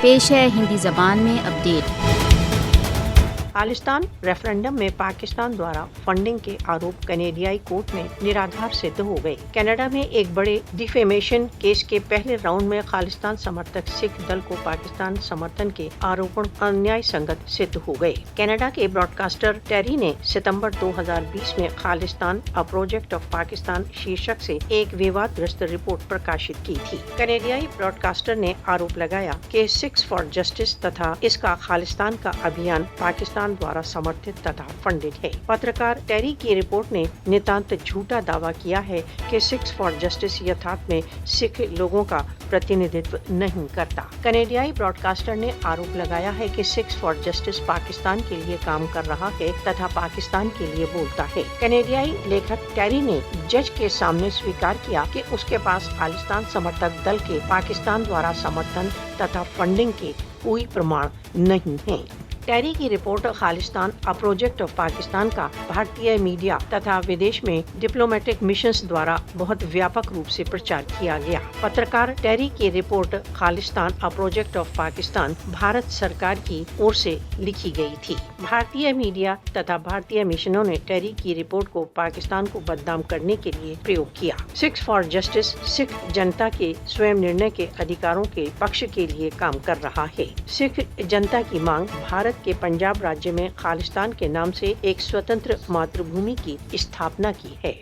पेश है हिंदी ज़बान में अपडेट। खालिस्तान रेफरेंडम में पाकिस्तान द्वारा फंडिंग के आरोप कनेडियाई कोर्ट में निराधार सिद्ध हो गए। कनाडा में एक बड़े डिफेमेशन केस के पहले राउंड में खालिस्तान समर्थक सिख दल को पाकिस्तान समर्थन के आरोपण अन्याय संगत सिद्ध हो गए। कनाडा के ब्रॉडकास्टर टेरी ने सितंबर 2020 में Khalistan a project of Pakistan शीर्षक से एक विवादग्रस्त रिपोर्ट प्रकाशित की थी। कनेडियाई ब्रॉडकास्टर ने आरोप लगाया कि सिक्स फॉर जस्टिस तथा इसका खालिस्तान का अभियान पाकिस्तान द्वारा समर्थित तथा फंडिड है। पत्रकार टेरी की रिपोर्ट ने नितांत झूठा दावा किया है कि सिक्स फॉर जस्टिस यथार्थ में सिख लोगों का प्रतिनिधित्व नहीं करता। कनेडियाई ब्रॉडकास्टर ने आरोप लगाया है कि सिक्स फॉर जस्टिस पाकिस्तान के लिए काम कर रहा है तथा पाकिस्तान के लिए बोलता है। कनेडियाई लेखक टेरी ने जज के सामने स्वीकार किया कि उसके पास खालिस्तान समर्थक दल के पाकिस्तान द्वारा समर्थन तथा फंडिंग के कोई प्रमाण नहीं है। टेरी की report Khalistan a project of Pakistan का भारतीय मीडिया तथा विदेश में डिप्लोमेटिक मिशंस द्वारा बहुत व्यापक रूप से प्रचार किया गया। पत्रकार टेरी की report Khalistan a project of Pakistan Bharat सरकार की ओर से लिखी गई थी। भारतीय मीडिया तथा भारतीय मिशनों ने टेरी की रिपोर्ट को पाकिस्तान को बदनाम करने के लिए प्रयोग किया। सिक्स फॉर जस्टिस सिख जनता के स्वयं निर्णय के अधिकारों के पक्ष के लिए काम कर रहा है। सिख जनता की मांग भारत के पंजाब राज्य में खालिस्तान के नाम से एक स्वतंत्र मातृभूमि की स्थापना की है।